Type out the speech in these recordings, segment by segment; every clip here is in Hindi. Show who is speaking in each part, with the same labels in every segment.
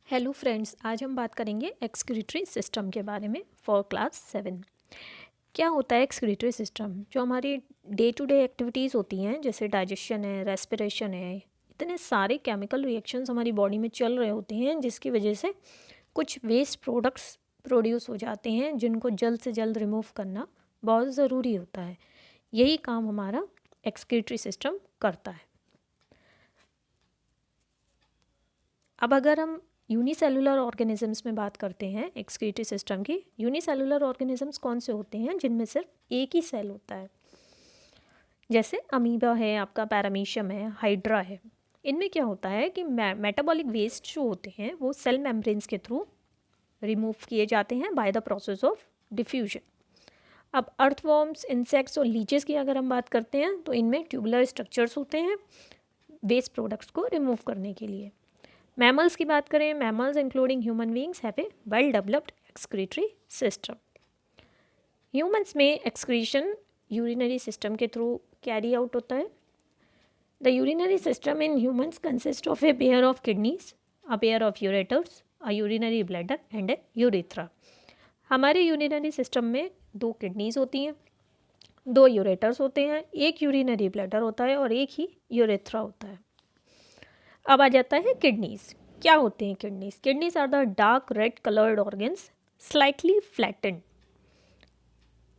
Speaker 1: हेलो फ्रेंड्स, आज हम बात करेंगे एक्सक्रीटरी सिस्टम के बारे में फॉर क्लास 7। क्या होता है एक्सक्रीटरी सिस्टम? जो हमारी डे टू डे एक्टिविटीज़ होती हैं, जैसे डाइजेशन है, रेस्पिरेशन है, इतने सारे केमिकल रिएक्शंस हमारी बॉडी में चल रहे होते हैं, जिसकी वजह से कुछ वेस्ट प्रोडक्ट्स प्रोड्यूस हो जाते हैं, जिनको जल्द से जल्द रिमूव करना बहुत ज़रूरी होता है। यही काम हमारा एक्सक्रीटरी सिस्टम करता है। अब अगर हम यूनिसेलुलर ऑर्गेनिजम्स में बात करते हैं एक्सक्रीटरी सिस्टम की, यूनिसेलुलर ऑर्गेनिजम्स कौन से होते हैं? जिनमें सिर्फ एक ही सेल होता है, जैसे अमीबा है, आपका पैरामीशियम है, हाइड्रा है। इनमें क्या होता है कि मेटाबॉलिक वेस्ट जो होते हैं वो सेल मेम्ब्रेन्स के थ्रू रिमूव किए जाते हैं by the process of diffusion. अब अर्थवॉर्म्स, इंसेक्ट्स और लीचेस की अगर हम बात करते हैं तो इनमें ट्यूबुलर स्ट्रक्चर्स होते हैं वेस्ट प्रोडक्ट्स को रिमूव करने के लिए। मैमल्स की बात करें, mammals including human beings have a well developed excretory system. Humans में एक्सक्रीशन यूरिनरी सिस्टम के थ्रू कैरी आउट होता है। The urinary system in humans consist of a pair of kidneys, a pair of ureters, a urinary bladder and A urethra. हमारे यूरिनरी सिस्टम में 2 किडनीज होती हैं, 2 यूरेटर्स होते हैं, एक यूरिनरी ब्लैडर होता है और एक ही यूरेथ्रा होता है। अब आ जाता है किडनीज। क्या होते हैं kidneys? Kidneys are the dark red coloured organs, slightly flattened,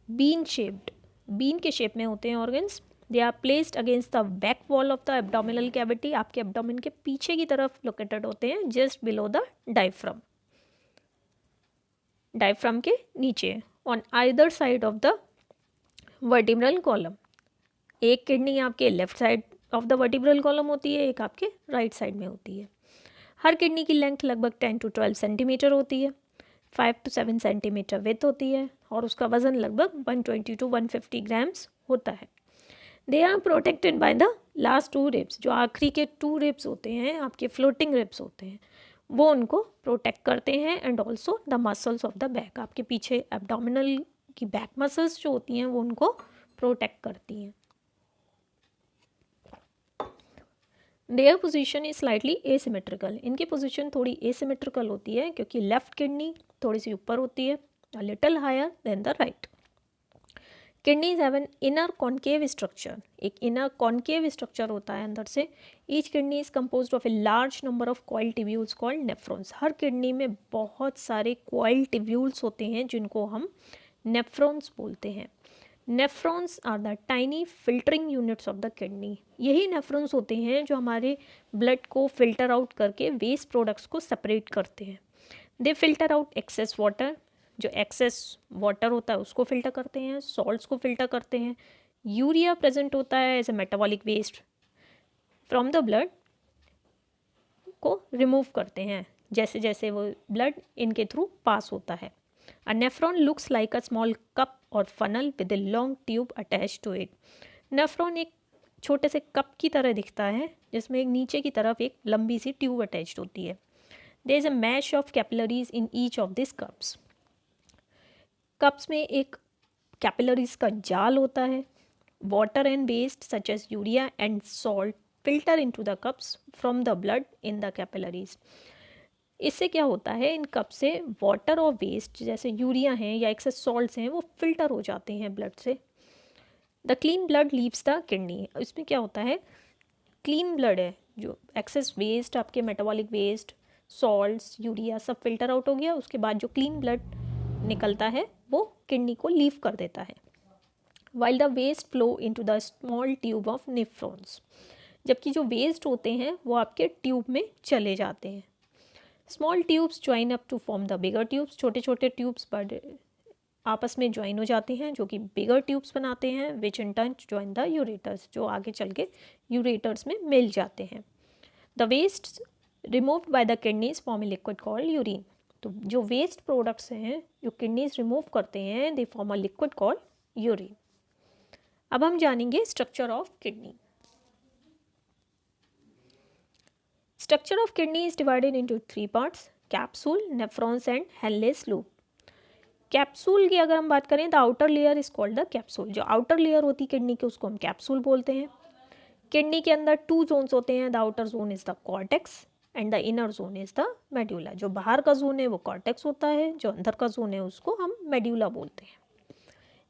Speaker 1: bean shaped, bean के शेप में होते हैं organs. They are placed against the back wall of the abdominal cavity, आपके एब्डोमिन के पीछे की तरफ लोकेटेड होते हैं, just below the diaphragm, diaphragm के नीचे, on either side of the vertebral column. एक किडनी आपके left side of the vertebral column होती है, एक आपके राइट साइड में होती है। हर किडनी की लेंथ लगभग 10 to 12 सेंटीमीटर होती है, 5 to 7 सेंटीमीटर विथ होती है और उसका वजन लगभग 120 to 150 ग्राम्स होता है। They are protected by the last 2 ribs, जो आखिरी के 2 रिब्स होते हैं, आपके फ्लोटिंग रिब्स होते हैं, वो उनको प्रोटेक्ट करते हैं। And also the muscles of the back, आपके पीछे एब्डोमिनल की बैक मसल्स जो होती हैं वो उनको प्रोटेक्ट करती हैं। Their position is slightly asymmetrical, इनकी पोजीशन थोड़ी एसिमेट्रिकल होती है क्योंकि लेफ्ट किडनी थोड़ी सी ऊपर होती है, a little higher than the right. Kidneys have an inner concave structure, एक इनर कॉन्केव स्ट्रक्चर होता है अंदर से। Each kidney is composed of a large number of coil tubules called nephrons. हर किडनी में बहुत सारे कॉइल टिब्यूल्स होते हैं जिनको हम नेफ्रॉन्स बोलते हैं। Nephrons are the tiny filtering units of the kidney. यही नेफ्रॉन्स होते हैं जो हमारे ब्लड को फिल्टर आउट करके वेस्ट प्रोडक्ट्स को सेपरेट करते हैं। They filter out excess water, जो एक्सेस वाटर होता है उसको फिल्टर करते हैं, सॉल्ट्स को फिल्टर करते हैं। यूरिया प्रेजेंट होता है as a metabolic waste from the blood को रिमूव करते हैं जैसे जैसे वो ब्लड इनके थ्रू पास होता है। A nephron looks like a small cup or funnel with a long tube attached to it. Nephron एक छोटे से कप की तरह दिखता है जिसमें एक नीचे की तरफ एक लंबी सी ट्यूब अटैच्ड होती है। There is a mesh of capillaries in each of these cups. Cups में एक कैपिलरीज का जाल होता है। Water and waste such as urea and salt filter into the cups from the blood in the capillaries. इससे क्या होता है, इन कप से वाटर और वेस्ट जैसे यूरिया हैं या एक्सेस सॉल्ट्स हैं वो फिल्टर हो जाते हैं ब्लड से। The clean blood leaves the kidney. इसमें क्या होता है, क्लीन ब्लड है, जो एक्सेस वेस्ट आपके मेटाबॉलिक वेस्ट, सॉल्ट्स, यूरिया सब फिल्टर आउट हो गया, उसके बाद जो क्लीन ब्लड निकलता है वो किडनी को लीव कर देता है। While the waste flow into the small tube of nephrons, जबकि जो वेस्ट होते हैं वो आपके ट्यूब में चले जाते हैं। Small tubes join up to form the bigger tubes, छोटे छोटे ट्यूब्स बड़े आपस में ज्वाइन हो जाते हैं जो कि बिगर ट्यूब्स बनाते हैं, which in turn join the ureters, जो आगे चल के यूरेटर्स में मिल जाते हैं। The waste removed by the kidneys form a liquid called urine. तो जो वेस्ट प्रोडक्ट्स हैं जो किडनीज रिमूव करते हैं, they form a liquid called urine. अब हम जानेंगे structure of kidney. Structure of kidney is divided into 3 parts: capsule, nephrons and Henle's loop. Capsule की अगर हम बात करें, the outer layer is called the capsule. जो आउटर लेयर होती है किडनी की उसको हम कैप्सूल बोलते हैं। किडनी के अंदर 2 जोन्स होते हैं, the outer zone is the cortex and the inner zone is the medulla. जो बाहर का जोन है वो कॉर्टेक्स होता है, जो अंदर का जोन है उसको हम मेड्यूला बोलते हैं।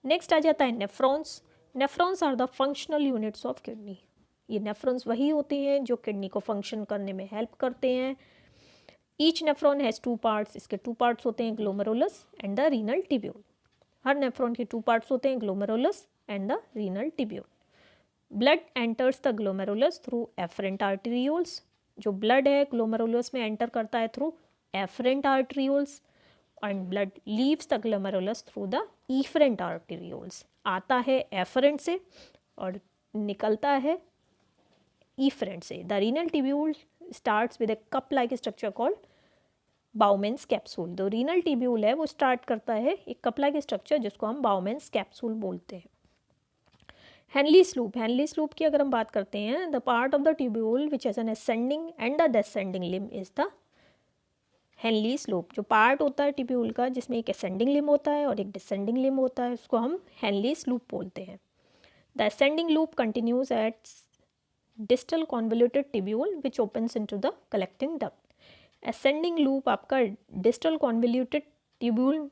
Speaker 1: नेक्स्ट आ जाता है nephrons. Nephrons are the functional units of kidney. ये नेफ्रॉन्स वही होते हैं जो किडनी को फंक्शन करने में हेल्प करते हैं। Each nephron has 2 parts. इसके 2 पार्ट्स होते हैं, glomerulus and the renal tubule. हर नेफ्रॉन के 2 पार्ट्स होते हैं, glomerulus and the renal tubule. Blood enters the glomerulus through afferent arterioles. जो ब्लड है ग्लोमेरुलस में एंटर करता है through afferent arterioles, and blood leaves the glomerulus through the efferent arterioles. आता है एफरेंट से और निकलता है इफरेंट से। The renal tubule starts with a cup like structure called Bowman's capsule. जो रीनल टिब्यूल है वो स्टार्ट करता है एक कप लाइक स्ट्रक्चर जिसको हम बाउमेन्स कैप्सूल बोलते हैं। हेनलीज लूप। हेनलीज लूप की अगर हम बात करते हैं, the part of the tubule which has an ascending and the descending limb is the Henle's loop. जो पार्ट होता है ट्यूब्यूल का जिसमें एक असेंडिंग लिम्ब होता है और एक डिसेंडिंग लिम्ब होता है, उसको हम हेनलीज लूप बोलते हैं। The ascending loop continues at distal convoluted tubule which opens into the collecting duct. Ascending loop आपका डिस्टल कॉन्वोल्यूटेड ट्यूब्यूल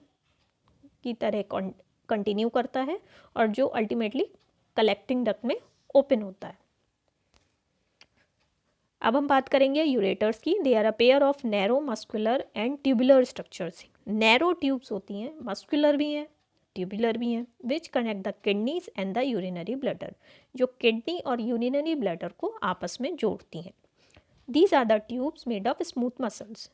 Speaker 1: की तरह कंटिन्यू करता है और जो अल्टीमेटली कलेक्टिंग डक्ट में ओपन होता है। अब हम बात करेंगे यूरेटर्स की। They are a pair of narrow muscular and tubular structures. Narrow tubes होती हैं, मस्कुलर भी हैं, ट्यूबुलर भी हैं, which connect the kidneys and the urinary bladder. जो किडनी और यूरिनरी ब्लैडर को आपस में जोड़ती हैं। These are the tubes made of smooth muscles.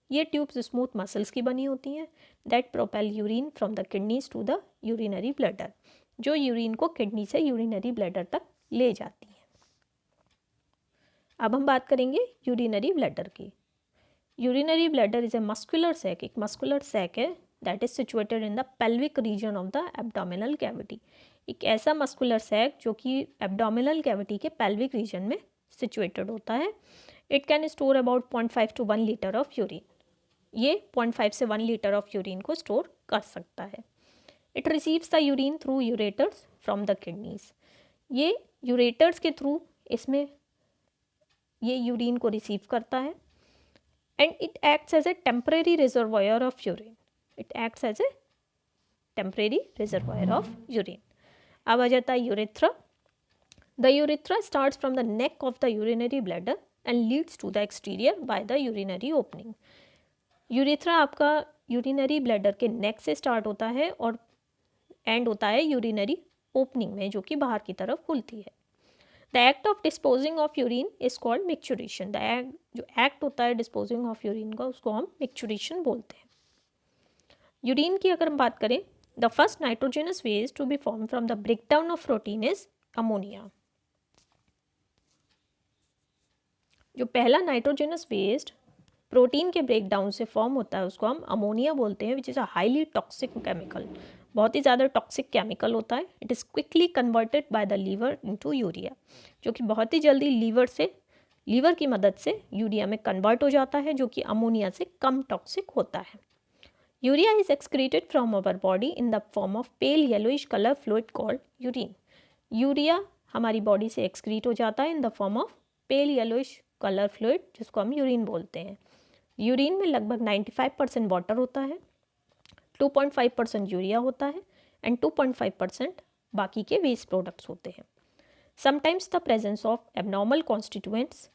Speaker 1: ये ट्यूब्स स्मूथ मसल्स की बनी होती हैं। That propel urine from the kidneys to the urinary bladder. जो यूरिन को किडनी से यूरिनरी ब्लैडर तक ले जाती हैं। अब हम बात करेंगे यूरिनरी ब्लैडर की। Urinary bladder is a muscular sac. एक मस्कुलर सैक है that is situated in the pelvic region of the abdominal cavity. एक ऐसा मस्कुलर सैक जो कि एब्डोमिनल कैविटी के पेल्विक रीजन में सिचुएटेड होता है। It can store about 0.5 to 1 litre of urine. ये 0.5 से 1 लीटर ऑफ यूरिन को स्टोर कर सकता है। It receives the urine through ureters from the kidneys. ये यूरेटर्स के थ्रू इसमें ये यूरिन को रिसीव करता है। And it acts as a temporary reservoir of urine. It acts as a temporary reservoir of urine. अब आ जाता है urethra. The urethra starts from the neck of the urinary bladder and leads to the exterior by the urinary opening. Urethra आपका यूरिनरी ब्लैडर के नेक से स्टार्ट होता है और एंड होता है यूरिनरी ओपनिंग में, जो कि बाहर की तरफ खुलती है। The act of disposing of urine is called micturition. जो एक्ट होता है डिस्पोजिंग ऑफ यूरिन का उसको हम मिक्चुरेशन बोलते हैं। यूरिन की अगर हम बात करें, the first nitrogenous waste to be form from the breakdown of protein is ammonia. जो पहला नाइट्रोजनस वेस्ट प्रोटीन के ब्रेकडाउन से फॉर्म होता है उसको हम अमोनिया बोलते हैं, which is a highly toxic chemical. बहुत ही ज़्यादा टॉक्सिक केमिकल होता है। It is quickly converted by the liver into urea. जो कि बहुत ही जल्दी लीवर की मदद से यूरिया में कन्वर्ट हो जाता है, जो कि अमोनिया से कम टॉक्सिक होता है। Urea is excreted from our body in the form of pale yellowish colour fluid called urine. Urea हमारी बॉडी से एक्सक्रीट हो जाता है in the form of pale yellowish colour fluid, जिसको हम यूरिन बोलते हैं। यूरिन में लगभग 95% वाटर होता है, 2.5% यूरिया होता है एंड 2.5% बाकी के वेस्ट प्रोडक्ट्स होते हैं। Sometimes the presence of abnormal constituents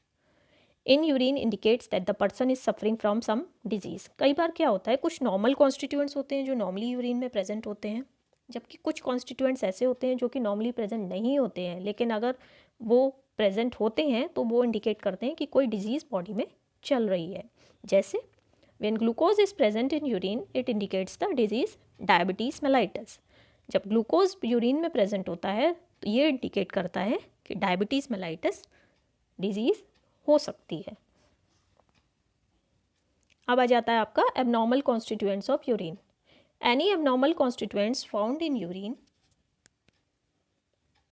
Speaker 1: in urine indicates that the person is suffering from some disease. कई बार क्या होता है, कुछ नॉर्मल कॉन्स्टिट्यूएंट्स होते हैं जो नॉर्मली यूरिन में प्रेजेंट होते हैं, जबकि कुछ कॉन्स्टिट्यूएंट्स ऐसे होते हैं जो कि नॉर्मली प्रेजेंट नहीं होते हैं, लेकिन अगर वो प्रेजेंट होते हैं तो वो इंडिकेट करते हैं कि कोई डिजीज़ बॉडी में चल रही है। जैसे when glucose is present in urine it indicates the disease diabetes mellitus। जब ग्लूकोज यूरिन में प्रेजेंट होता है तो ये इंडिकेट करता है कि डायबिटीज़ मेलाइटस डिजीज़ हो सकती है। अब आ जाता है आपका abnormal constituents of urine. Any abnormal constituents found in urine